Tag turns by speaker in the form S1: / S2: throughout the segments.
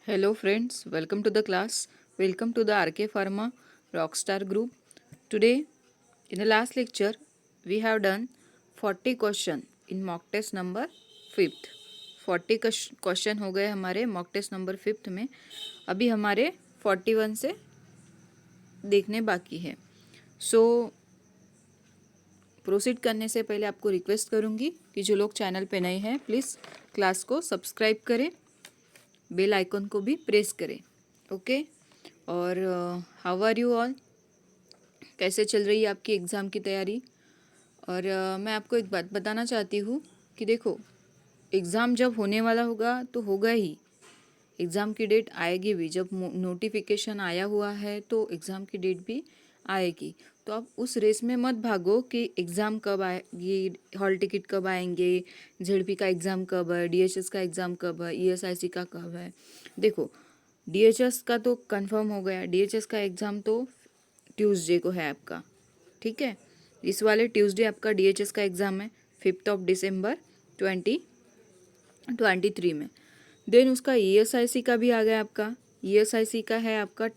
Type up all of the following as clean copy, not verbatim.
S1: Hello friends, welcome to the class. Welcome to the RK Pharma Rockstar group. Today, in the last lecture, we have done 40 question in mock test number 5th. 40 question हो गए हमारे mock test number 5th में. अभी हमारे 41 से देखने बाकी है. सो प्रोसीड करने से पहले आपको रिक्वेस्ट करूँगी कि जो लोग चैनल पे नए हैं प्लीज़ क्लास को सब्सक्राइब करें, बेल आइकन को भी प्रेस करें. ओके. और हाउ आर यू ऑल, कैसे चल रही है आपकी एग्ज़ाम की तैयारी. और मैं आपको एक बात बताना चाहती हूँ कि देखो, एग्ज़ाम जब होने वाला होगा तो होगा ही. एग्ज़ाम की डेट आएगी भी. जब नोटिफिकेशन आया हुआ है तो एग्ज़ाम की डेट भी आएगी. तो आप उस रेस में मत भागो कि एग्ज़ाम कब आएगी, हॉल टिकट कब आएंगे, जेडपी का एग्ज़ाम कब है, डीएचएस का एग्ज़ाम कब है, ईएसआईसी का कब है. देखो, डीएचएस का तो कंफर्म हो गया. डीएचएस का एग्ज़ाम तो ट्यूसडे को है आपका. ठीक है, इस वाले ट्यूसडे आपका डीएचएस का एग्ज़ाम है 5 दिसंबर 2023 में. देन उसका ईएसआईसी का भी आ गया आपका. ईएसआईसी का है आपका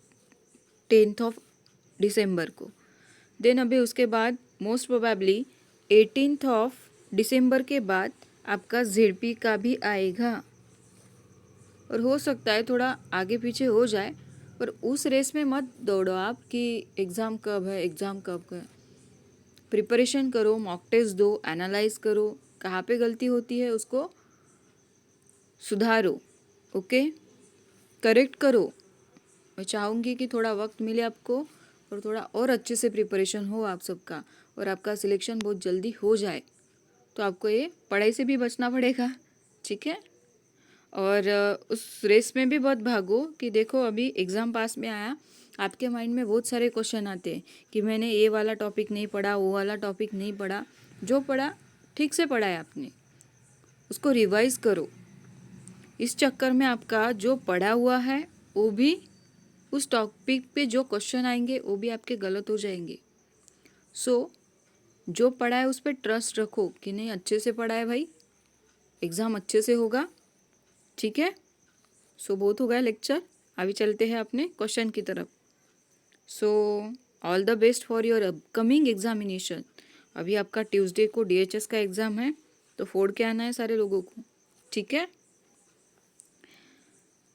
S1: 10 दिसंबर को. देन अभी उसके बाद मोस्ट प्रोबेबली 18 दिसंबर के बाद आपका जेडपी का भी आएगा. और हो सकता है थोड़ा आगे पीछे हो जाए, पर उस रेस में मत दौड़ो आप कि एग्ज़ाम कब है, एग्ज़ाम कब है. प्रिपरेशन करो, मॉक टेस्ट दो, एनालाइज करो, कहाँ पे गलती होती है उसको सुधारो. ओके, करेक्ट करो. मैं चाहूँगी कि थोड़ा वक्त मिले आपको और थोड़ा और अच्छे से प्रिपरेशन हो आप सबका, और आपका सिलेक्शन बहुत जल्दी हो जाए. तो आपको ये पढ़ाई से भी बचना पड़ेगा. ठीक है. और उस रेस में भी बहुत भागो कि देखो अभी एग्ज़ाम पास में आया, आपके माइंड में बहुत सारे क्वेश्चन आते हैं कि मैंने ये वाला टॉपिक नहीं पढ़ा, वो वाला टॉपिक नहीं पढ़ा. जो पढ़ा ठीक से पढ़ा है आपने, उसको रिवाइज करो. इस चक्कर में आपका जो पढ़ा हुआ है वो भी, उस टॉपिक पे जो क्वेश्चन आएंगे वो भी आपके गलत हो जाएंगे. सो जो पढ़ा है उस पर ट्रस्ट रखो कि नहीं, अच्छे से पढ़ा है भाई, एग्ज़ाम अच्छे से होगा. ठीक है. सो बहुत हो गया लेक्चर, अभी चलते हैं अपने क्वेश्चन की तरफ. So all the best for your upcoming examination. अभी आपका ट्यूसडे को डीएचएस का एग्ज़ाम है, तो फोड़ के आना है सारे लोगों को. ठीक है.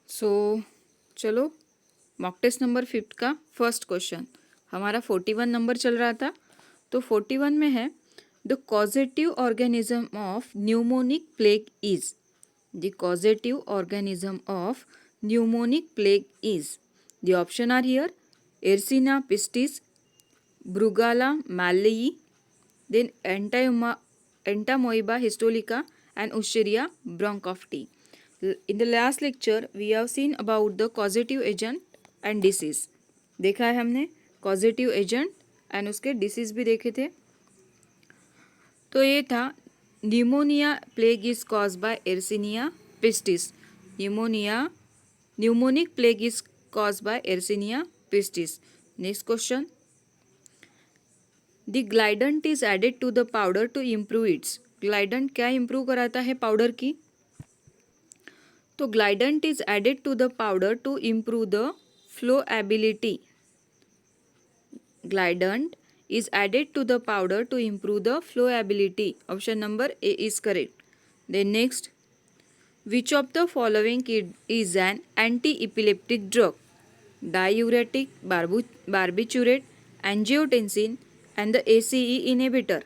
S1: सो चलो, मॉक टेस्ट नंबर 5 का फर्स्ट क्वेश्चन. हमारा 41 नंबर चल रहा था, तो 41 में है the causative organism of pneumonic plague is. The causative organism of pneumonic plague is. The option are here: Yersinia pestis, Brugia malayi, then Entamoeba histolytica and Ushria bronchofti. In the last lecture, we have seen about the causative agent and disease. देखा है हमने causative agent and उसके disease भी देखे थे. तो ये था pneumonia plague is caused by Yersinia pestis. Pneumonic plague is caused by Yersinia pestis. Next question. The glidant is added to the powder to improve its. Glidant क्या improve कराता है पाउडर की? तो glidant is added to the powder to improve the flowability. Glidant is added to the powder to improve the flowability. Option number A is correct. Then next, which of the following is an anti-epileptic drug? Diuretic, barbiturate, angiotensin and the ACE inhibitor.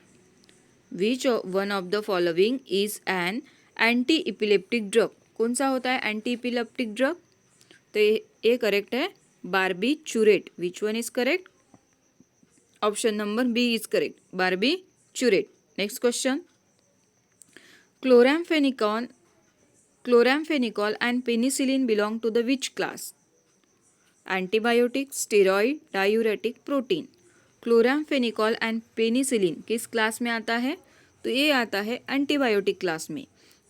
S1: Which one of the following is an anti-epileptic drug? कौन सा होता है anti epileptic drug? तो ये correct है barbiturate. Which one is correct? Option number B is correct, barbiturate. Next question. Chloramphenicol and penicillin belong to the which class? Antibiotic, steroid, diuretic, protein. Chloramphenicol and penicillin किस class में आता है? तो ये आता है एंटीबायोटिक क्लास में.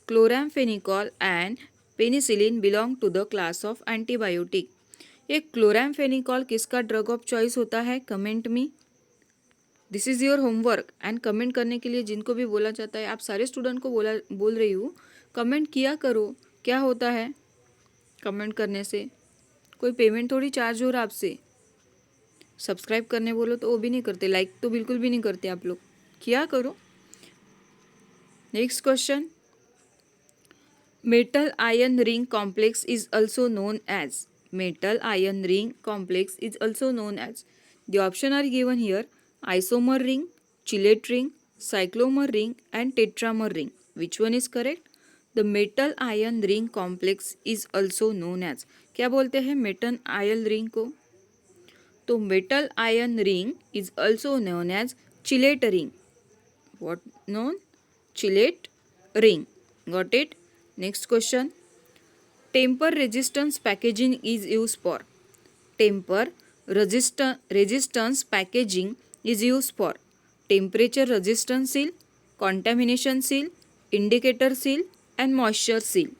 S1: Chloramphenicol and penicillin belong to the class of antibiotic. ये क्लोराम्फेनिकॉल किसका ड्रग ऑफ चॉइस होता है? Comment me. This is your homework. And comment करने के लिए जिनको भी बोला जाता है, आप सारे स्टूडेंट को बोल रही हूँ, कमेंट किया करो क्या होता है. कमेंट करने से। कोई पेमेंट थोड़ी चार्ज हो रहा आपसे। सब्सक्राइब करने बोलो तो वो भी नहीं करते, लाइक तो बिल्कुल भी नहीं करते आप लोग, किया करो। Next question, metal ion ring complex is also known as, metal ion ring complex is also known as. The option are given here: isomer ring, chelate ring, cyclomer ring and tetramer ring. Which one is correct? The metal ion ring complex is also known as. क्या बोलते हैं metal ion ring को? तो metal ion ring is also known as chelate ring. What known? Chilate ring. Got it? Next question. Temper resistance packaging is used for. Temper resistance packaging is used for temperature resistance seal, contamination seal, indicator seal and moisture seal.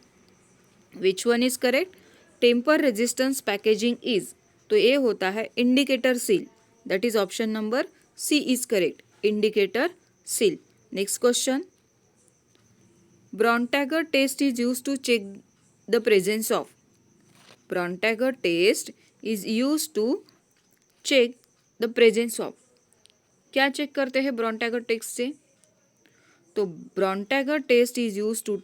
S1: Which one is correct? Temper resistance packaging is, तो ये होता है indicator seal. That is option number C is correct. Indicator seal. Next question. Brontager test is used to check the presence of. Brontager test is used to check the presence of. क्या check करते हैं Borntrager test से? तो Borntrager test is use to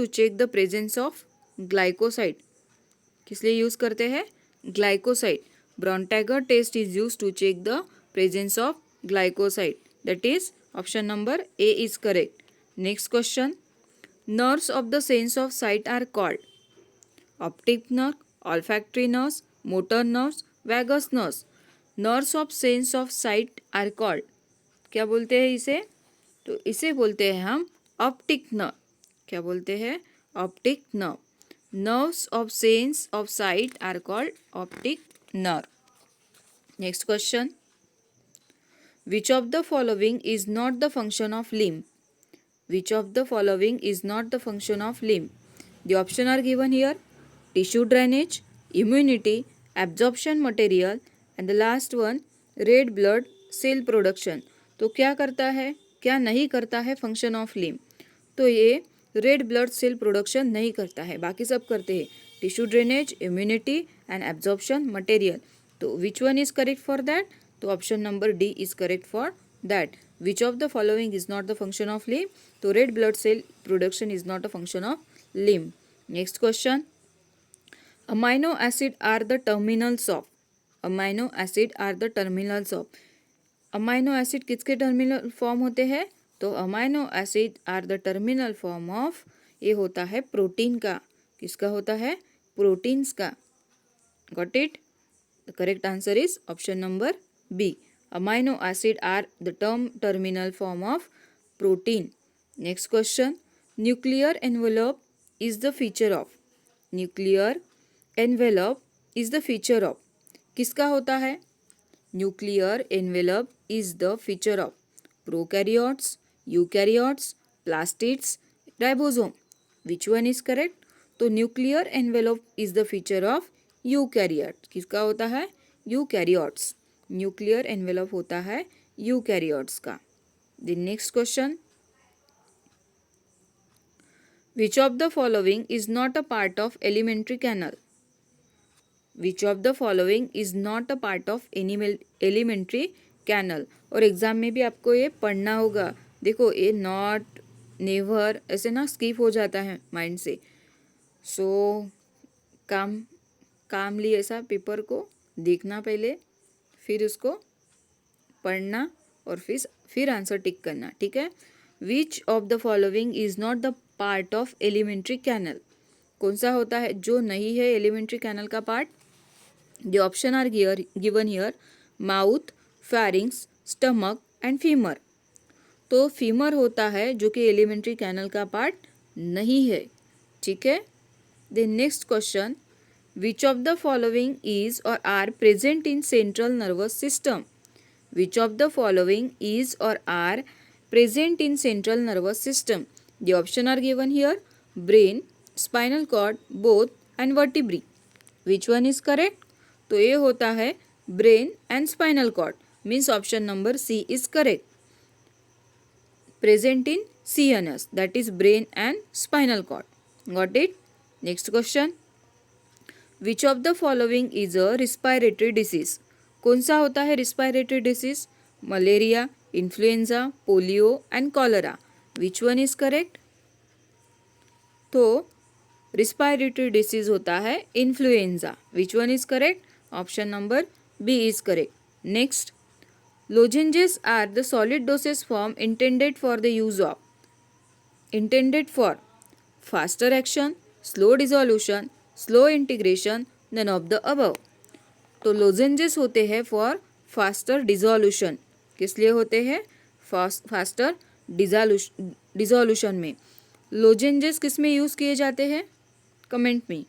S1: check the presence of glycoside. किस लिए use करते हैं? Glycoside. Borntrager test is use to check the presence of glycoside. That is option number A is correct. Next question. Nerves of the sense of sight are called optic nerve, olfactory nerves, motor nerves, vagus nerves. Nerves of sense of sight are called. क्या बोलते हैं इसे? तो इसे बोलते हैं हम optic nerve. क्या बोलते हैं? Optic nerve. Nerves of sense of sight are called optic nerve. Next question. Which of the following is not the function of limb? Which of the following is not the function of limb? The options are given here: tissue drainage, immunity, absorption material and the last one red blood cell production. तो क्या करता है, क्या नहीं करता है function of limb? तो ये रेड ब्लड सेल प्रोडक्शन नहीं करता है, बाकी सब करते हैं. Tissue drainage, immunity and absorption material. तो which one is correct for that? तो option number D is correct for that. Which of the following is not the function of limb? So red blood cell production is not a function of limb. Next question. Amino acid are the terminals of. Amino acid are the terminals of. Amino acid किसके terminal form होते हैं? तो amino acid are the terminal form of, ये होता है protein का. किसका होता है? प्रोटीन्स का. Got it? The correct answer is option number B. Amino acid are the terminal form of protein. Next question. Nuclear envelope is the feature of. Nuclear envelope is the feature of. किसका होता है? Nuclear envelope is the feature of prokaryotes, eukaryotes, plastids, ribosome. Which one is correct? तो nuclear envelope is the feature of eukaryote. किसका होता है? Eukaryotes. Nuclear envelope होता है eukaryotes का. The next question. Which of the following is not a part of alimentary canal? Which of the following is not a part of alimentary canal. और exam में भी आपको ये पढ़ना होगा. देखो ये नॉट, नेवर ऐसे ना स्किप हो जाता है माइंड से. सो कामली ऐसा पेपर को देखना पहले, फिर उसको पढ़ना और फिर आंसर टिक करना. ठीक है. Which of the following is not the part of alimentary canal. कौन सा होता है जो नहीं है एलिमेंट्री कैनल का part? The option are given here: mouth, pharynx, stomach and femur. तो फीमर होता है जो कि एलिमेंट्री कैनल का पार्ट नहीं है. ठीक है. The next question. Which of the following is or are present in central nervous system? Which of the following is or are present in central nervous system? The option are given here: brain, spinal cord, both and vertebrae. Which one is correct? तो ये होता है brain and spinal cord. Means option number C is correct. Present in CNS, that is brain and spinal cord. Got it? Next question, which of the following is a respiratory disease? कौन सा होता है respiratory disease? Malaria, influenza, polio and cholera. Which one is correct? तो respiratory disease होता है influenza. Which one is correct? Option number B is correct. Next, lozenges are the solid dosage form intended for the use of, intended for faster action, slow dissolution, slow integration, none of the above. तो lozenges होते हैं for faster dissolution. किस लिए होते हैं? Faster dissolution में. Lozenges किस में यूज़ किए जाते हैं? कमेंट में.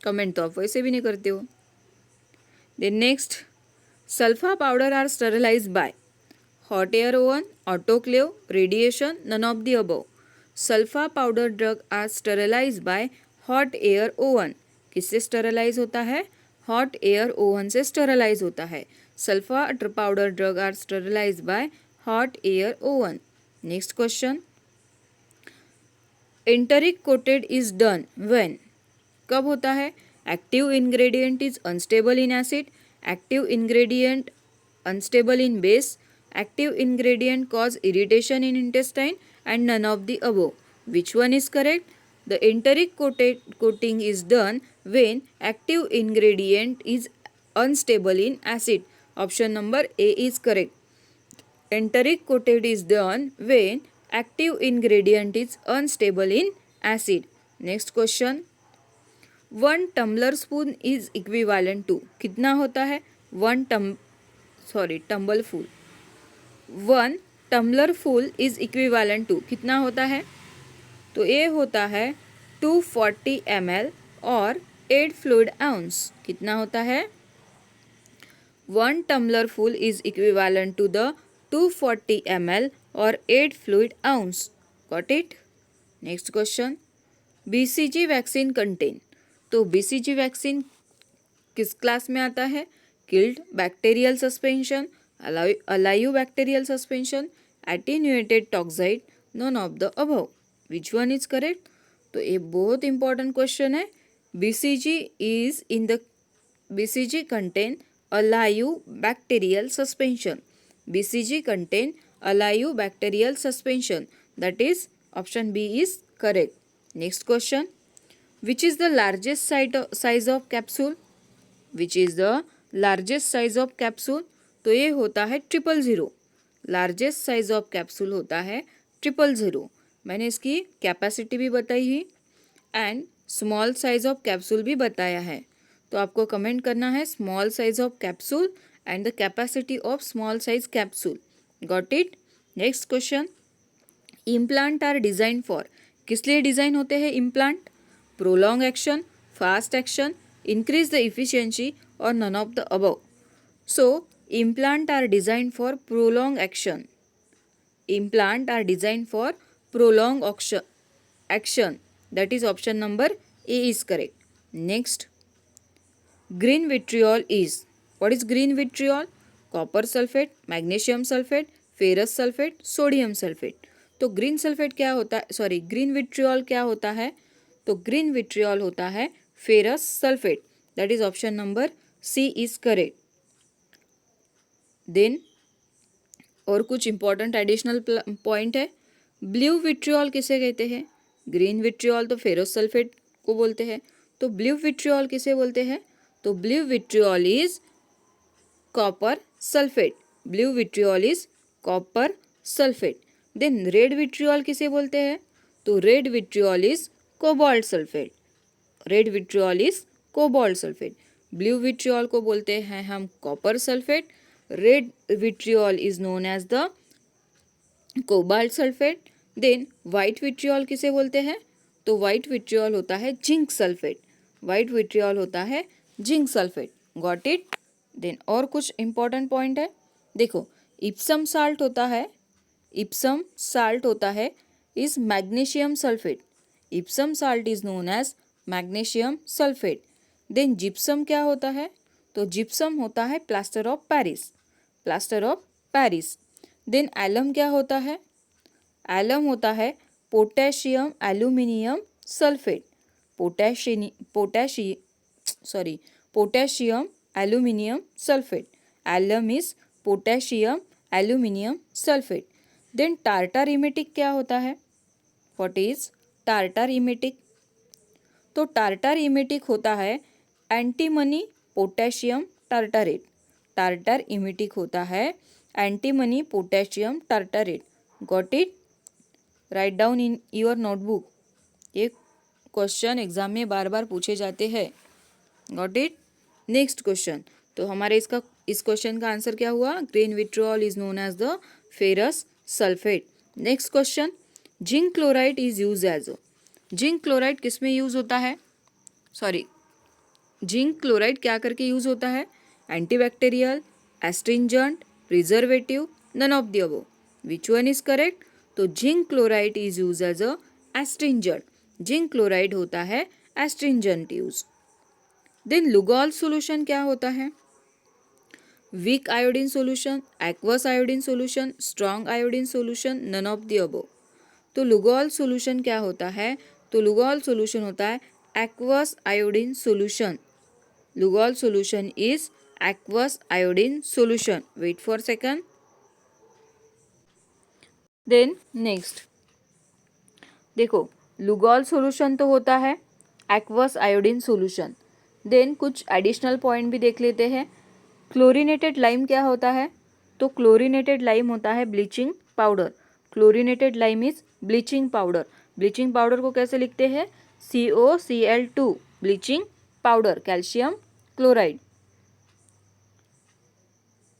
S1: कमेंट तो आप वैसे भी नहीं करते हो. Then next, sulfa powder are sterilized by hot air oven, autoclave, radiation, none of the above. sulfa powder drug are sterilized by hot air oven. किससे स्टेरलाइज होता है? हॉट एयर ओवन से स्टेरलाइज होता है. Sulfa powder drug are sterilize by hot air oven. Next question, enteric coated is done when? कब होता है? Active ingredient is unstable in acid, active ingredient unstable in base, active ingredient cause irritation in intestine and none of the above. Which one is correct? The enteric coating is done when active ingredient is unstable in acid. Option number A is correct. Enteric coated is done when active ingredient is unstable in acid. Next question, 1 tumbler spoon is equivalent to, कितना होता है? 1 tumbler full. 1 tumbler full is equivalent to कितना होता है? तो ये होता है 240 ml और 8 fluid ounce. कितना होता है? 1 tumbler full is equivalent to the 240 ml और 8 fluid ounce. Got it? Next question, BCG vaccine contain. तो BCG वैक्सीन किस क्लास में आता है? Killed bacterial suspension, alive bacterial suspension, attenuated toxoid, none of the above. Which one is correct? तो ये बहुत important question है. BCG contain alive bacterial suspension. BCG contain alive bacterial suspension. That is option B is correct. Next question, which is the largest size of capsule? Which is the largest size of capsule? तो ये होता है 000. Largest size of capsule होता है 000. मैंने इसकी capacity भी बताई है and small size of capsule भी बताया है. तो आपको कमेंट करना है small size of capsule and the capacity of small size capsule. Got it? Next question, implant are design for. किस लिए डिज़ाइन होते हैं implant? prolong action, fast action, increase the efficiency or none of the above. So, implant are designed for prolong action. Implant are designed for prolong action. That is option number A is correct. Next, green vitriol is. What is green vitriol? Copper sulfate, magnesium sulfate, ferrous sulfate, sodium sulfate. तो green sulphate क्या होता है? Sorry, green vitriol क्या होता है? तो green vitriol होता है ferrous sulphate. That is option number C is correct. Then और कुछ इंपॉर्टेंट एडिशनल पॉइंट है. ब्लू विट्रियोल किसे कहते हैं? ग्रीन विट्रियोल तो फेरस सल्फेट को बोलते हैं. तो ब्लू विट्रियोल किसे बोलते हैं? तो blue vitriol is copper sulphate. Blue vitriol is copper sulphate. Then red vitriol किसे बोलते हैं? तो red vitriol is cobalt sulphate. Red vitriol is cobalt sulphate. Blue vitriol को बोलते हैं हम copper sulphate. Red vitriol is known as the cobalt sulphate. Then white vitriol किसे बोलते हैं? तो वाइट विट्रियोल होता है जिंक सल्फेट. वाइट विट्रियोल होता है zinc sulphate. Got it? Then और कुछ इंपॉर्टेंट पॉइंट है. देखो, इप्सम साल्ट होता है. इप्सम साल्ट होता है is magnesium sulphate. Epsom salt is known as magnesium sulphate. Then gypsum क्या होता है? तो जिप्सम होता है plaster of Paris. Plaster of Paris. Then alum क्या होता है? एलम होता है potassium aluminium sulphate. Potassium aluminium sulphate. Alum is potassium aluminium sulphate. Then tartar emetic क्या होता है? What is tartar emetic? तो टार्टर इमेटिक होता है antimony potassium tartrate. Tartar emetic होता है antimony potassium tartrate. Got it? Write down in your notebook. ये question exam में बार बार पूछे जाते हैं. Got it? Next question. तो हमारे इस क्वेश्चन का आंसर क्या हुआ? Green vitriol is known as the ferrous sulphate. Next question. Zinc chloride is use as. Zinc chloride किस में यूज होता है? जिंक क्लोराइड क्या करके यूज होता है? Antibacterial, astringent, preservative, none of the above. Which one is correct? तो zinc chloride is use as a astringent. Zinc chloride होता है astringent use. Then Lugol solution क्या होता है? Weak iodine solution, aqueous iodine solution, strong iodine solution, none of the above. तो Lugol solution क्या होता है? तो लुगॉल सोल्यूशन होता है aqueous iodine solution. Lugol solution is aqueous iodine solution. Wait for second. Then next देखो, Lugol solution तो होता है एक्वस आयोडीन सोल्यूशन. देन कुछ एडिशनल पॉइंट भी देख लेते हैं. क्लोरीनेटेड लाइम क्या होता है? तो क्लोरीनेटेड लाइम होता है bleaching powder. Chlorinated lime is bleaching powder. Bleaching powder को कैसे लिखते हैं? COCl2 bleaching powder, calcium chloride.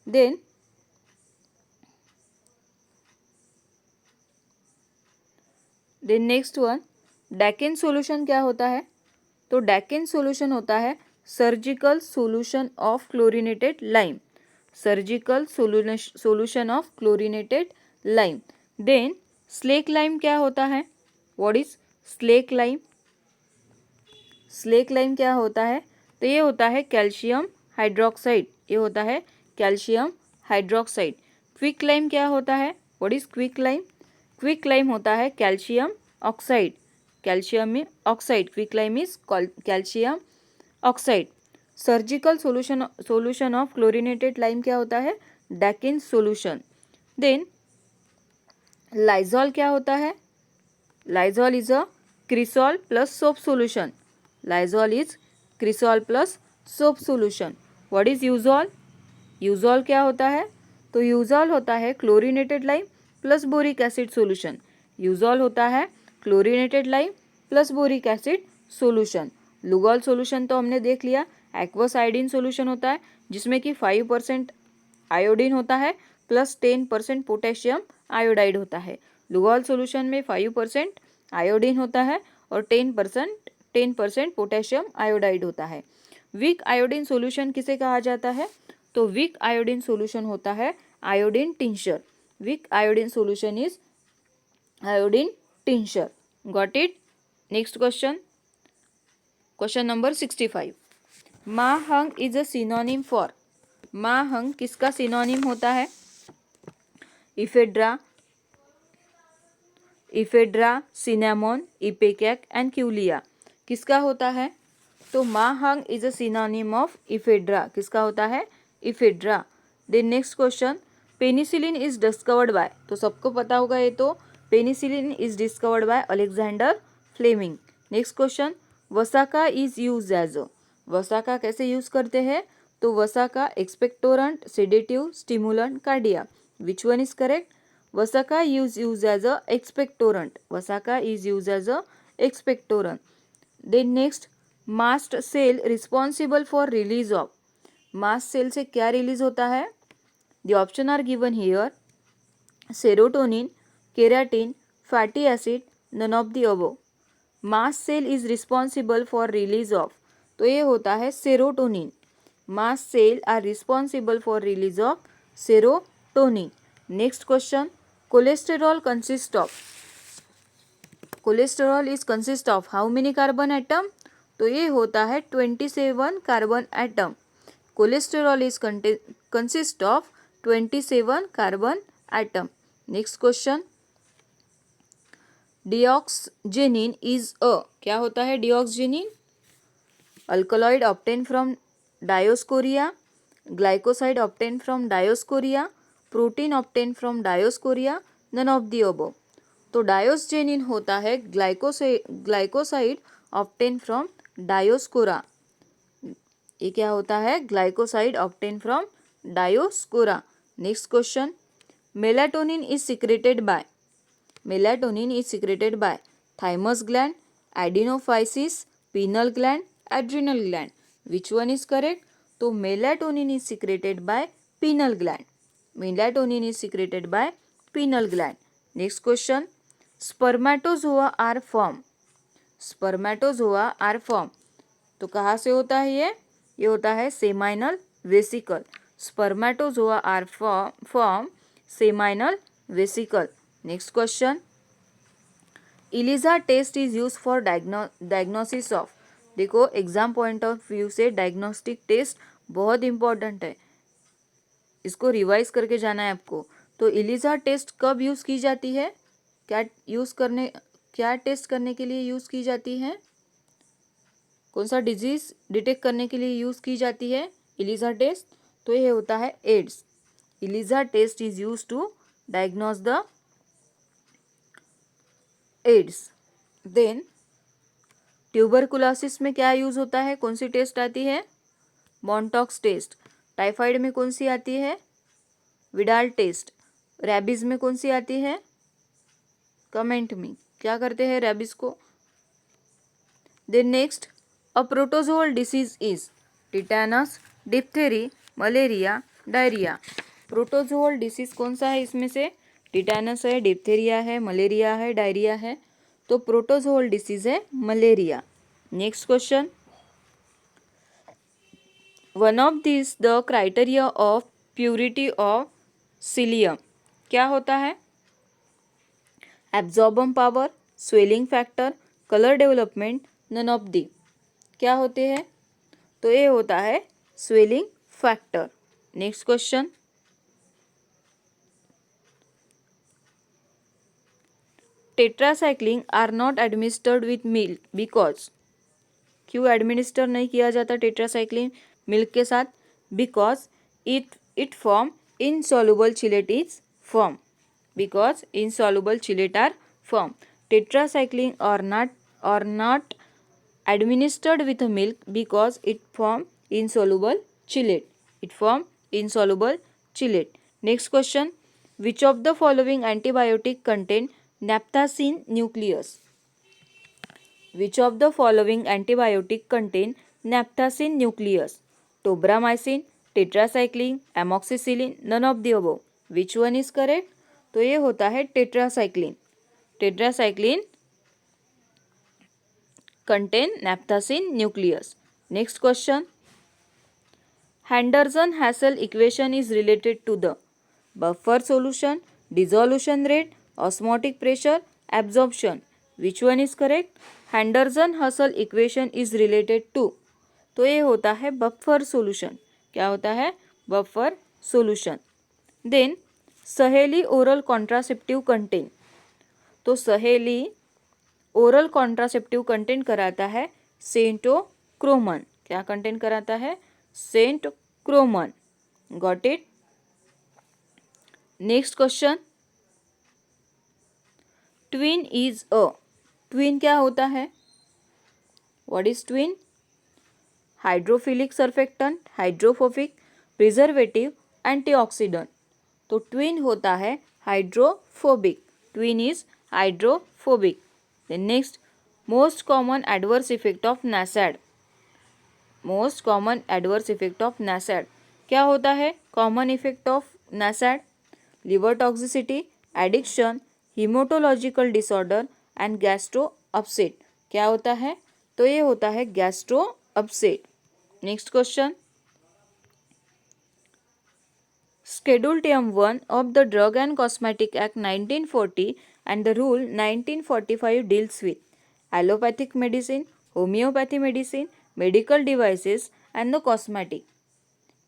S1: Then next one, Dakin solution क्या होता है? तो डैकेन सॉल्यूशन होता है surgical solution of chlorinated lime. Surgical solution of chlorinated lime. Then slake lime क्या होता है? What is slake lime? Slake lime क्या होता है? तो ये होता है कैल्शियम हाइड्रोक्साइड. ये होता है कैल्शियम हाइड्रोक्साइड. क्विक लाइम क्या होता है? What is quick lime? Quick lime होता है calcium oxide. Calcium oxide. Quick lime is calcium oxide. Surgical solution of chlorinated lime क्या होता है? डैकेन सॉल्यूशन. देन लाइजॉल क्या होता है? Lysol is a cresol plus soap solution. Lysol is cresol plus soap solution. What is Eusol? Eusol क्या होता है? तो यूजॉल होता है chlorinated lime plus boric acid solution. Eusol होता है chlorinated lime plus boric acid solution. Lugol solution तो हमने देख लिया. एक्वस आयोडीन सॉल्यूशन होता है जिसमें कि 5% आयोडीन होता है प्लस 10% पोटेशियम आयोडाइड होता है. लुगॉल सॉल्यूशन में 5% आयोडीन होता है और 10% पोटेशियम आयोडाइड होता है. वीक आयोडीन सॉल्यूशन किसे कहा जाता है? तो वीक आयोडीन सॉल्यूशन होता है iodine tincture. Weak iodine solution is iodine tincture. Got it? Next question. Question number 65. Ma huang is a synonym for. Ma huang किसका सिनोनिम होता है? Ephedra, cinnamon, ipecac and quillaia. किसका होता है? तो ma huang is a synonym of ephedra. किसका होता है? Ephedra. Then next question. Penicillin is discovered by. तो सबको पता होगा ये तो. Penicillin is discovered by Alexander Fleming. Next question. वसाका is use as. Vasaka कैसे यूज करते हैं? तो vasaka expectorant, sedative, stimulant, cardia. Which one is correct? Vasaka is used as a expectorant. Vasaka is used as a expectorant. Then next, mast cell responsible for release of. Mast cell से क्या release होता है? The option are given here. Serotonin, keratin, fatty acid, none of the above. Mast cell is responsible for release of. तो ये होता है serotonin. Mast cell are responsible for release of serotonin. Next question. Cholesterol consists of. Cholesterol is consist of how many carbon atom? तो ये होता है 27 carbon atom. Cholesterol is consist of 27 carbon atom. Next question. Diosgenin is a, क्या होता है diosgenin? Alkaloid obtain from Dioscorea, glycoside obtain from Dioscorea, protein obtain from Dioscorea, none of the above. तो diosgenin होता है glycoside obtain from डायोस्कोरा। ये क्या होता है? Glycoside obtain from Dioscorea. Next question, melatonin is secreted by, melatonin is secreted by thymus gland, adenohypophysis, pineal gland, adrenal gland. Which one is correct? तो melatonin is secreted by pineal gland, melatonin is secreted by pineal gland. Next question, spermatozoa are form, spermatozoa are form, तो कहाँ से होता है ये होता है seminal vesicle. Spermatozoa are form seminal vesicle. Next question, ELISA test is use for diagnosis of, देखो exam point of view से डायग्नोस्टिक टेस्ट बहुत इंपॉर्टेंट है, इसको रिवाइज करके जाना है आपको। तो इलिजा टेस्ट कब यूज की जाती है? क्या टेस्ट करने के लिए यूज की जाती है? कौन सा डिजीज डिटेक्ट करने के लिए यूज की जाती है इलिजा टेस्ट? तो ये होता है AIDS. ELISA test is use to diagnose the AIDS. Then tuberculosis में क्या यूज होता है? कौन सी टेस्ट आती है? Mantoux test. टाइफाइड में कौन सी आती है? Widal test. रैबीज में कौन सी आती है? कमेंट में क्या करते हैं रैबीज को? Then next, a protozoal disease is tetanus, diphtheria, malaria, diarrhoea. Protozoal disease कौन सा है इसमें से? टिटेनस है, डिप्थेरिया है, मलेरिया है, डायरिया है। तो प्रोटोजोअल डिसीज है malaria. Next question, one of this the criteria of purity of psyllium क्या होता है? Absorbance power, swelling factor, colour development, none of the. क्या होते हैं? तो ये होता है swelling factor. Next question, tetracycline are not administered with milk because, क्यों एडमिनिस्टर नहीं किया जाता टेट्रासाइक्लिन मिल्क के साथ? Because it form insoluble chelate is form, because insoluble chelate are form. Tetracycline are not administered with milk because it form insoluble chelate, it form insoluble chelate. Next question, which of the following antibiotic contain naphthacene nucleus? Which of the following antibiotic contain naphthacene nucleus? Tobramycin, tetracycline, amoxicillin, none of the above. Which one is correct? तो ये होता है tetracycline. Tetracycline contain naphthacene nucleus. Next question, Henderson-Hassel equation is related to the buffer solution, dissolution rate, osmotic pressure, absorption. Which one is correct? Henderson-Hassel equation is related to, तो ये होता है buffer solution. क्या होता है? Buffer solution. Then सहेली oral contraceptive contain, तो सहेली ओरल कॉन्ट्रासेप्टिव कंटेंट कराता है सेंटोक्रोमन। क्या कंटेंट कराता है? Centchroman. Got it? Next question, Tween is a, Tween क्या होता है? What is Tween? Hydrophilic surfactant, hydrophobic, preservative, antioxidant. तो ट्विन होता है hydrophobic, Tween is hydrophobic. Then next, most common adverse effect of NSAID, most common adverse effect of NSAID क्या होता है? common effect of NSAID, liver toxicity, addiction, hematological disorder and gastro upset। क्या होता है? तो ये होता है gastro upset। next question, Schedule TM1 of the Drug and Cosmetic Act 1940 and the Rule 1945 deals with allopathic medicine, homeopathy medicine, medical devices and the cosmetic।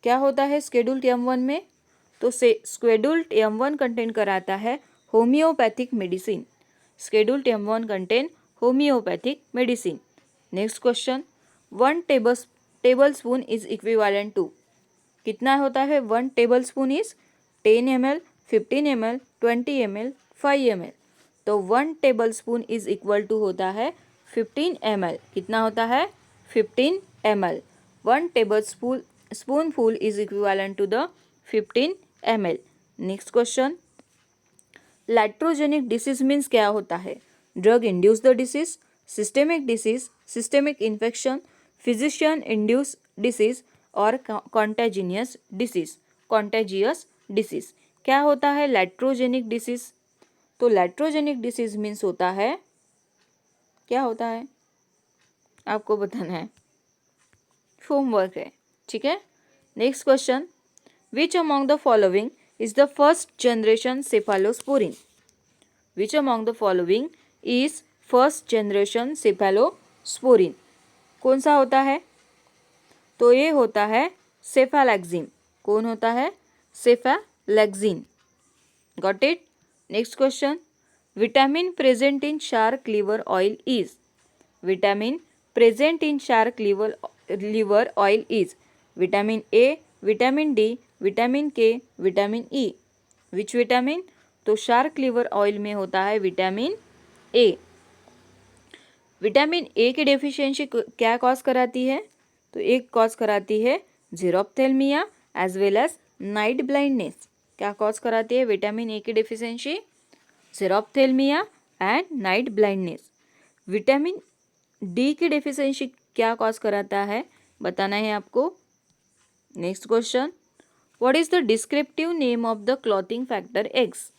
S1: क्या होता है Schedule TM1 में? तो Schedule TM1 कंटेन कराता है homeopathic medicine. Schedule M1 contain homeopathic medicine. Next question. 1 tablespoon is equivalent to. कितना होता है? 1 tablespoon is 10 ml, 15 ml, 20 ml, 5 ml. तो 1 tablespoon is equal to होता है 15 ml. कितना होता है? 15 ml. 1 tablespoonful is equivalent to the 15 ml. Next question. Iatrogenic disease means क्या होता है? Drug induce the disease, systemic infection, physician induced disease और contagious disease. क्या होता है iatrogenic disease? तो iatrogenic disease means होता है, क्या होता है आपको बताना है, होमवर्क है, ठीक है. Next question. Which among the following is the first generation cephalosporin? Which among the following is first generation cephalosporin? कौन सा होता है? तो ये होता है सेफालैक्सिन. कौन होता है? Cephalexin. Got it. Next question. Vitamin present in shark liver oil is. Vitamin present in shark liver oil is vitamin A, vitamin D, vitamin K, vitamin E. Which vitamin? तो शार्क लिवर ऑयल में होता है vitamin A. Vitamin A की deficiency क्या cause कराती है? तो एक कॉज कराती है xerophthalmia as well as night blindness. क्या कॉज कराती है विटामिन ए की deficiency? Xerophthalmia and night blindness. Vitamin D की डेफिशिएंसी क्या कॉज कराता है बताना है आपको. Next question. What is the descriptive name of the clotting factor X?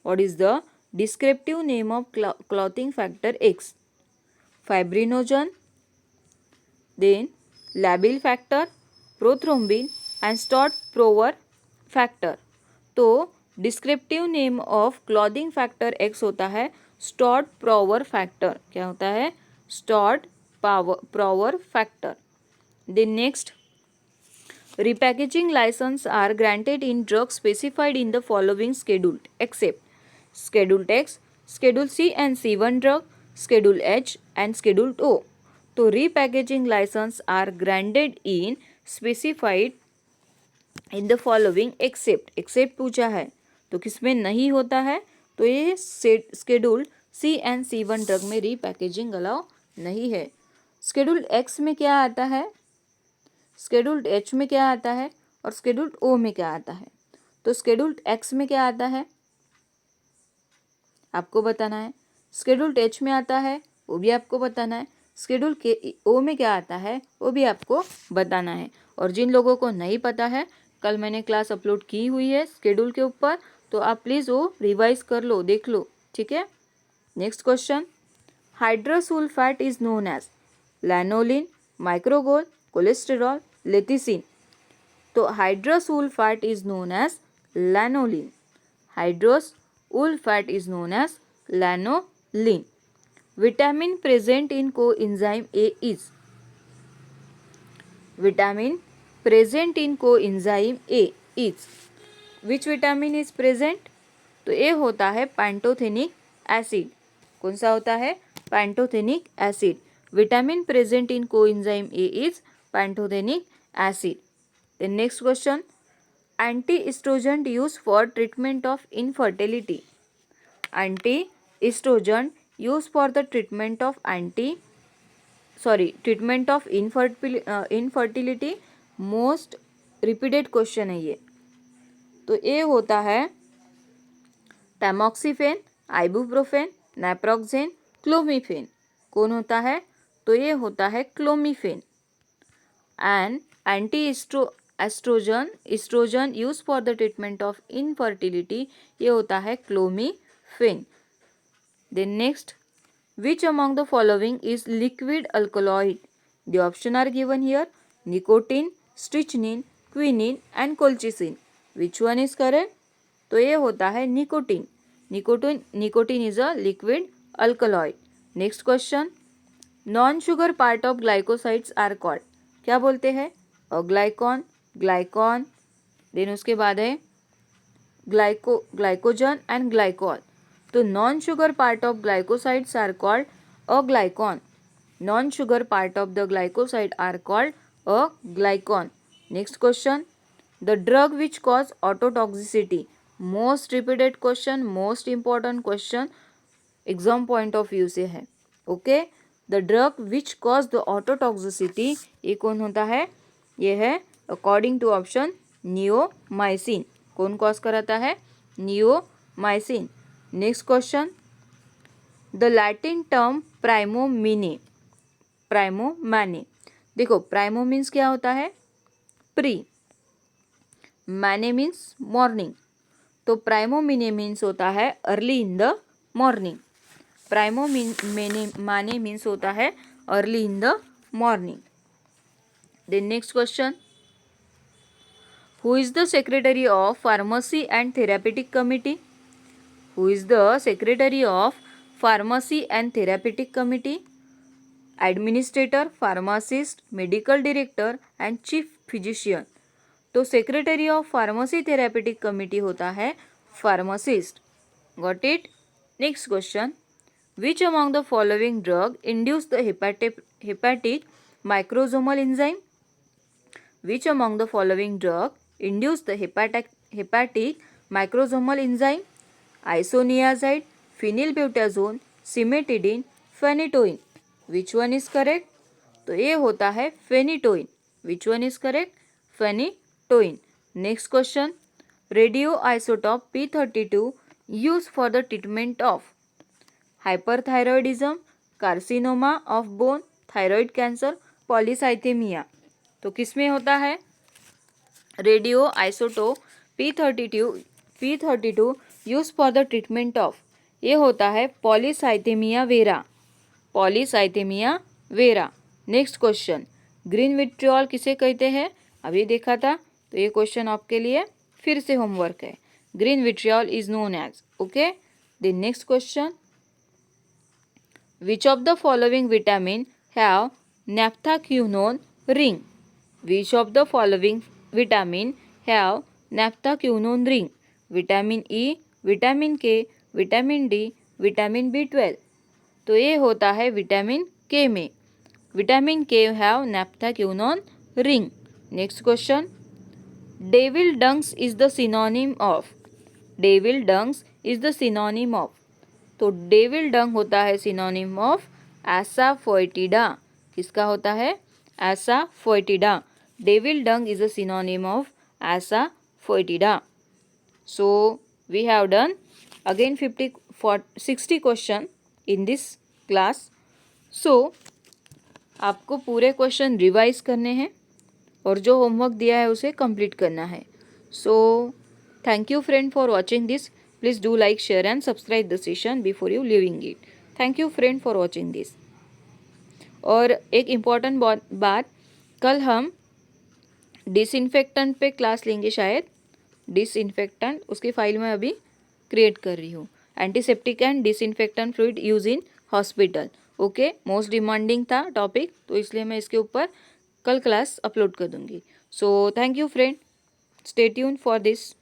S1: What is the descriptive name of clotting factor X? Fibrinogen, then labile factor, prothrombin and Stuart Prower factor. तो descriptive name of clotting factor x होता है Stuart Prower factor. क्या होता है? Stuart Prower factor. Then next. Repackaging license are granted in drugs specified in the following schedule except Schedule X, Schedule C and C1 drug, Schedule H and Schedule O. तो repackaging license are granted in specified in the following except पूछा है तो किसमें नहीं होता है? तो ये Schedule C and C1 drug में repackaging अलाउ नहीं है. Schedule X में क्या आता है, Schedule H में क्या आता है और Schedule O में क्या आता है? तो Schedule X में क्या आता है आपको बताना है. Schedule H में आता है वो भी आपको बताना है. Schedule O में क्या आता है वो भी आपको बताना है. और जिन लोगों को नहीं पता है, कल मैंने क्लास अपलोड की हुई है स्केड्यूल के ऊपर, तो आप प्लीज़ वो रिवाइज कर लो, देख लो, ठीक है. Next question. Hydrous wool fat is known as lanolin, macrogol, cholesterol, lecithin. तो hydrous wool fat is known as lanolin. Hydrous wool fat is known as lanolin. Vitamin present in coenzyme A is. Vitamin present in coenzyme A is. Which vitamin is present? तो ये होता है pantothenic acid. कौन सा होता है? Pantothenic acid. Vitamin present in coenzyme A is pantothenic acid. Then next question. Anti estrogen use for treatment of infertility. Anti estrogen use for the treatment of infertility. Most repeated question है ये. तो ये होता है tamoxifen, ibuprofen, naproxen, clomiphene. कौन होता है? तो ये होता है clomiphene. And anti estrogen use for the treatment of infertility, ये होता है clomiphene. Then next. Which among the following is liquid alkaloid? The option are given here. Nicotine, strychnine, quinine and colchicine. Which one is correct? तो ये होता है nicotine. Nicotine is a liquid alkaloid. Next question. Non sugar part of glycosides are called. क्या बोलते हैं? Glycone. Then उसके बाद है ग्लाइकोजन एंड ग्लाइकॉल. तो non sugar part of glycosides are called aglycone. Non sugar part of the glycoside are called aglycone. Next question, the drug which cause ototoxicity. Most repeated question, most important question exam point of view से है. Okay, the drug which cause the ototoxicity, ये कौन होता है? ये है according to option neomycin. कौन cause कराता है? Neomycin. Next question, the Latin term primo mane. Primo mane, देखो प्राइमो मीन्स क्या होता है? प्री, मैने मीन्स मॉर्निंग. तो प्राइमोमिने मीन्स होता है early in the morning. Mane means होता है early in the morning. Then next question, who is the secretary of pharmacy and therapeutic committee. Who is the secretary of pharmacy and therapeutic committee. Administrator, pharmacist, medical director and chief physician. तो secretary of pharmacy therapeutic committee होता है pharmacist. Got it. Next question, which among the following drug induce the hepatic microsomal enzyme. Which among the following drug induce the hepatic microsomal enzyme. Isoniazid, phenylbutazone, cimetidine, phenytoin. Which one is correct? तो ये होता है phenytoin. Which one is correct? Phenytoin. Next question, radioisotope P32 used for the treatment of hyperthyroidism, carcinoma of bone, thyroid cancer, polycythaemia. तो किसमें होता है? Radio isotope P32 use for the treatment of, ये होता है polycythaemia vera. Polycythaemia vera. Next question, green vitriol किसे कहते हैं? अभी देखा था, तो ये क्वेश्चन आपके लिए फिर से होमवर्क है. Green vitriol is known as. Okay. The next question, which of the following vitamin have naphthaquinone ring. Which of the following vitamin have naphthaquinone ring. Vitamin E, vitamin K, vitamin D, vitamin B12. तो ये होता है vitamin के में. Vitamin K have naphthaquinone ring. Next question, devil dungs is the synonym of. Devil dungs is the synonym of. तो devil dung होता है synonym of asafoetida. किसका होता है? Asafoetida. Devil dung is a synonym of asafoetida. So we have done again 60 question in this class. So आपको पूरे question revise करने हैं और जो होमवर्क दिया है उसे कंप्लीट करना है. So thank you friend for watching this. Please do like, share and subscribe the session before you leaving it. Thank you friend for watching this. और एक इम्पॉर्टेंट बात, कल हम डिसइंफेक्टेंट पे क्लास लेंगे शायद. डिसइंफेक्टेंट उसकी फाइल मैं अभी क्रिएट कर रही हूँ. Antiseptic and disinfectant fluid use in hospital. Okay, most demanding था टॉपिक, तो इसलिए मैं इसके ऊपर कल क्लास अपलोड कर दूँगी. So thank you friend, stay tune for this.